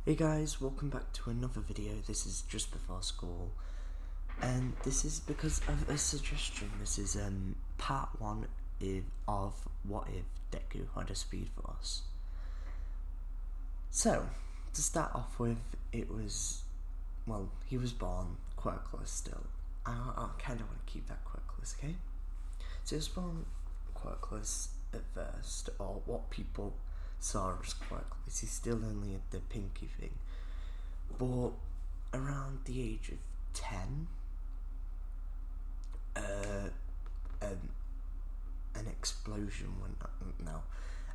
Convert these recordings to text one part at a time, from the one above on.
Hey guys, welcome back to another video. This is just before school, and this is because of a suggestion. This is part 1 of What If Deku had a Speed Force. So, to start off with, he was born quirkless still. I kind of want to keep that quirkless, okay? So he was born quirkless at first, or what people saw as quirkless. He's still only at the pinky thing. But around the age of 10, an explosion went up. No.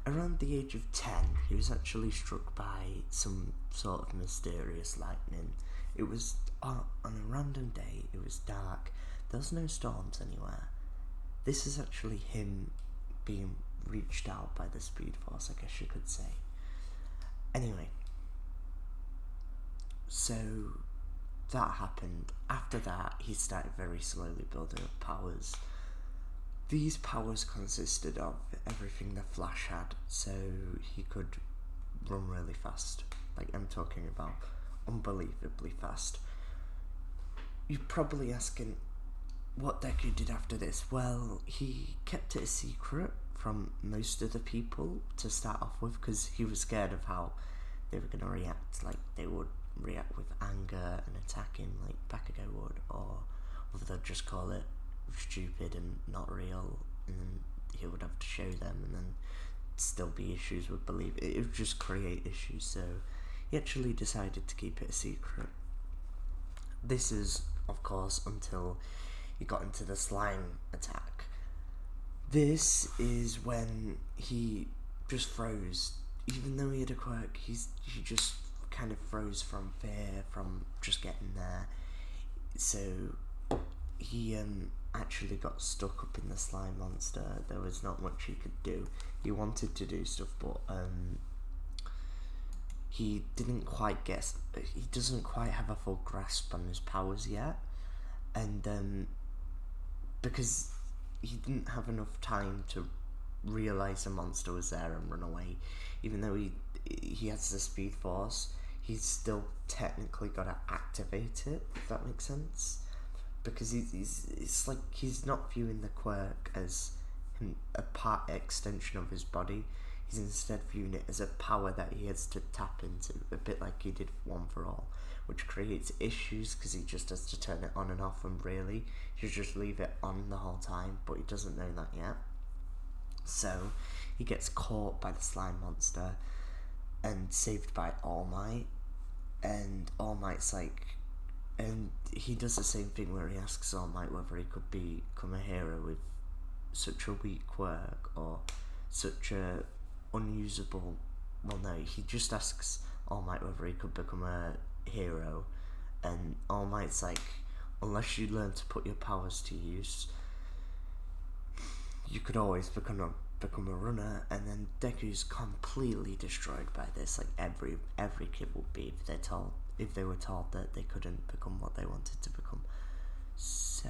Around the age of 10, he was actually struck by some sort of mysterious lightning. It was on a random day, it was dark, there was no storms anywhere. This is actually him being reached out by the Speed Force, I guess you could say. Anyway, so that happened. After that, he started very slowly building up powers. These powers consisted of everything the Flash had, so he could run really fast. Like, I'm talking about unbelievably fast. You're probably asking what Deku did after this. Well, he kept it a secret from most of the people to start off with, because he was scared of how they were going to react. Like, they would react with anger and attacking like Bakugo would, or whether they'd just call it stupid and not real, and then he would have to show them, and then still be issues with belief. It would just create issues, so he actually decided to keep it a secret. This is, of course, until he got into the slime attack. This is when he just froze. Even though he had a quirk, he just kind of froze from fear, from just getting there. So he actually got stuck up in the slime monster. There was not much he could do. He wanted to do stuff, but he didn't quite get. He doesn't quite have a full grasp on his powers yet, and because he didn't have enough time to realize the monster was there and run away. Even though he has the Speed Force, he's still technically got to activate it, if that makes sense. Because it's like he's not viewing the quirk as a part extension of his body. He's instead viewing it as a power that he has to tap into, a bit like he did One for All, which creates issues because he just has to turn it on and off, and really he should just leave it on the whole time, but he doesn't know that yet. So he gets caught by the slime monster and saved by All Might, and All Might's like, and he does the same thing where he asks All Might whether he could become a hero with such a weak quirk or such a unusable. Well, no, he just asks All Might whether he could become a hero, and All Might's like, unless you learn to put your powers to use, you could always become a runner. And then Deku's completely destroyed by this. Like every kid would be if they were told that they couldn't become what they wanted to become. So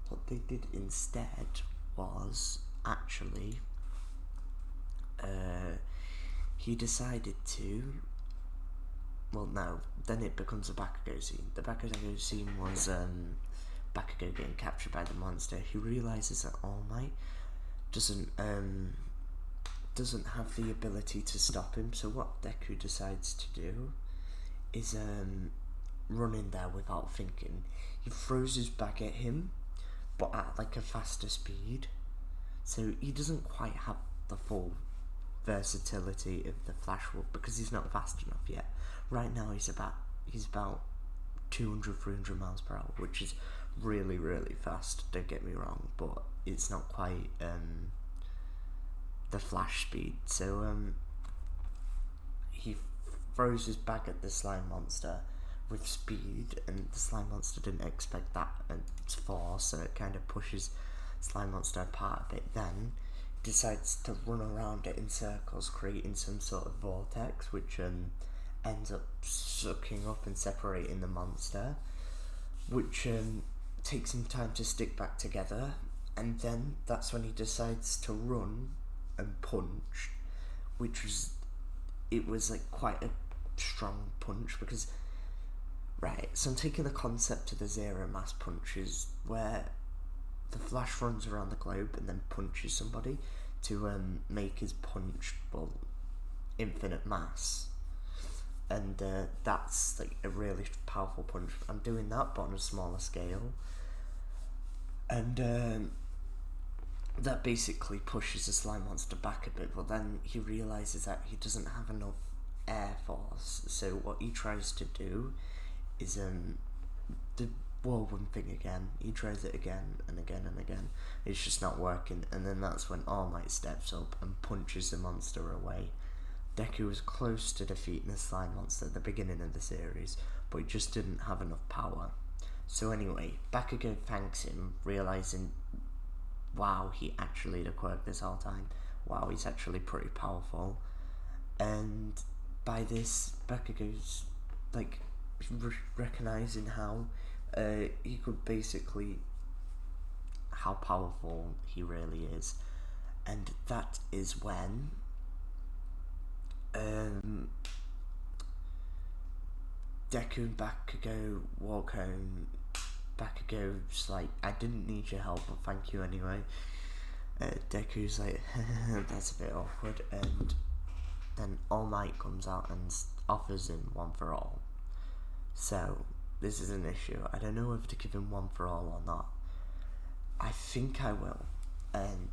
what they did instead was actually he decided to. Well, no, then it becomes a Bakugo scene. The Bakugo scene was Bakugo getting captured by the monster. He realizes that All Might doesn't have the ability to stop him. So what Deku decides to do is run in there without thinking. He throws his bag at him, but at like a faster speed. So he doesn't quite have the full versatility of the Flash would, because he's not fast enough yet. Right now he's about 200-300 miles per hour, which is really, really fast, don't get me wrong, but it's not quite the Flash speed. So he throws his bag at the slime monster with speed, and the slime monster didn't expect that force, so it kind of pushes slime monster apart a bit. Then decides to run around it in circles, creating some sort of vortex, which ends up sucking up and separating the monster, which takes some time to stick back together. And then that's when he decides to run and punch, which was it was like quite a strong punch because, right, so I'm taking the concept of the zero mass punches where the Flash runs around the globe and then punches somebody to make his punch, well, infinite mass. And that's like a really powerful punch. I'm doing that but on a smaller scale. And that basically pushes the slime monster back a bit, but then he realises that he doesn't have enough air force, so what he tries to do is the whirlwind thing again. He tries it again and again and again. It's just not working, and then that's when All Might steps up and punches the monster away. Deku was close to defeating the slime monster at the beginning of the series, but he just didn't have enough power. So anyway, Bakugo thanks him, realising, wow, he actually had a quirk this whole time. Wow, he's actually pretty powerful. And by this, Bakugo's like recognising how he could basically, how powerful he really is. And that is when Deku and Bakugo walk home. Bakugo's like, I didn't need your help, but thank you anyway. Deku's like, that's a bit awkward, and then All Might comes out and offers him one for all. So, this is an issue. I don't know whether to give him one for all or not. I think I will. And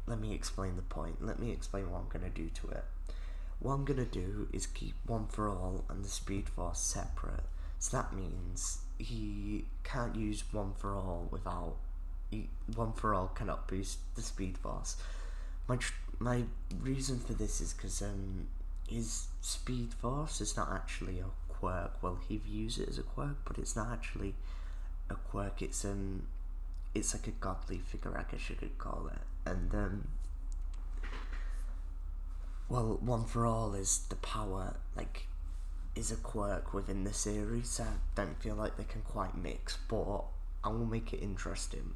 let me explain the point. Let me explain what I'm going to do to it. What I'm going to do is keep one for all and the Speed Force separate. So that means he can't use one for all without... one for all cannot boost the Speed Force. My reason for this is because his Speed Force is not actually a quirk. Well, he views it as a quirk, but it's not actually a quirk. It's like a godly figure, I guess you could call it. And well, one for all is the power, like, is a quirk within the series, so I don't feel like they can quite mix, but I will make it interesting.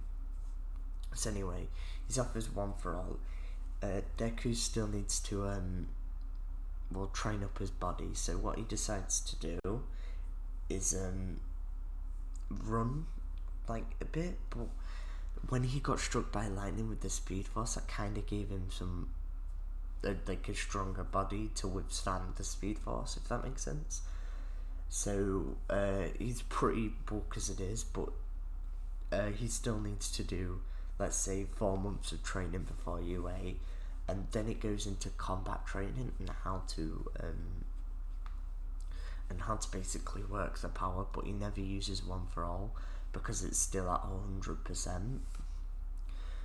So anyway, he's offers one for all. Deku still needs to train up his body, so what he decides to do is run like a bit, but when he got struck by lightning with the Speed Force, that kind of gave him some like a stronger body to withstand the Speed Force, if that makes sense. So he's pretty bulk as it is, but he still needs to do, let's say, 4 months of training before UA, and then it goes into combat training and how to basically work the power, but he never uses one for all because it's still at 100%.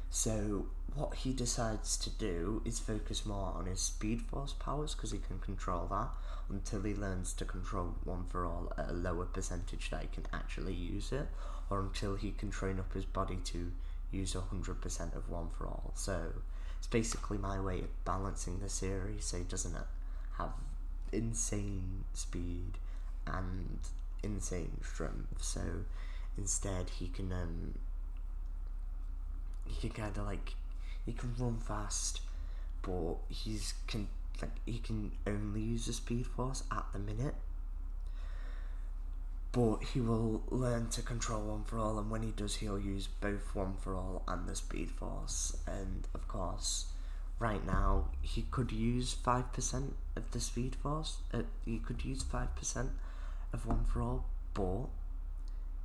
So what he decides to do is focus more on his Speed Force powers, because he can control that, until he learns to control one for all at a lower percentage that he can actually use it, or until he can train up his body to use 100% of one for all. So it's basically my way of balancing the series, so he doesn't have insane speed and insane strength. So instead he can kind of like, he can run fast, but he can only use the Speed Force at the minute. But he will learn to control one for all, and when he does, he'll use both one for all and the Speed Force. And of course, right now he could use 5% of the Speed Force. He could use 5% of one for all, but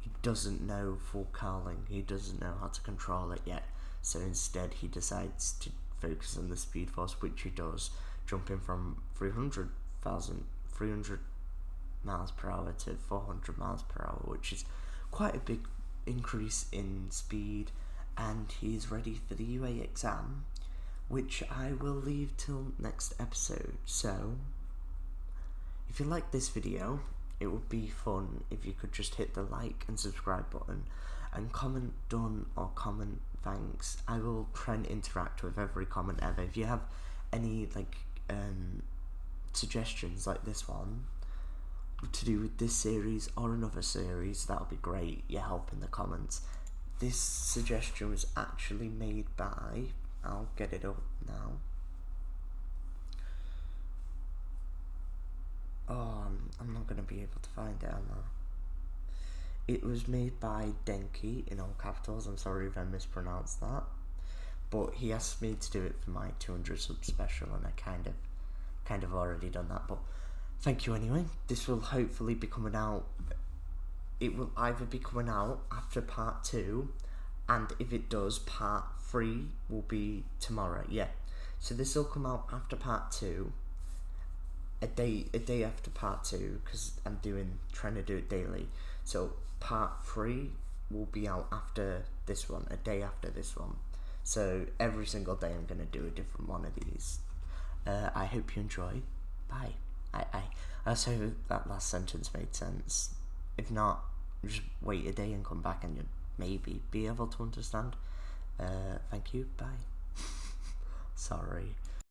he doesn't know full curling. He doesn't know how to control it yet. So instead he decides to focus on the Speed Force, which he does, jumping from 300 miles per hour to 400 miles per hour, which is quite a big increase in speed, and he's ready for the UA exam, which I will leave till next episode. So if you like this video, it would be fun if you could just hit the like and subscribe button and comment done or comment thanks. I will try and interact with every comment ever. If you have any like suggestions like this one to do with this series or another series, that'll be great. Your help in the comments. This suggestion was actually made by, I'll get it up now, I'm not going to be able to find it, am I? It was made by Denki, in all capitals. I'm sorry if I mispronounced that. But he asked me to do it for my 200 sub special, and I kind of already done that. But thank you anyway. This will hopefully be coming out. It will either be coming out after part 2, and if it does, part 3 will be tomorrow. Yeah. So this will come out after part 2. A day after part 2, because I'm trying to do it daily. So part 3 will be out after this one, a day after this one. So every single day I'm going to do a different one of these. I hope you enjoy. Bye. I also that last sentence made sense. If not, just wait a day and come back and you'll maybe be able to understand. Thank you. Bye. Sorry.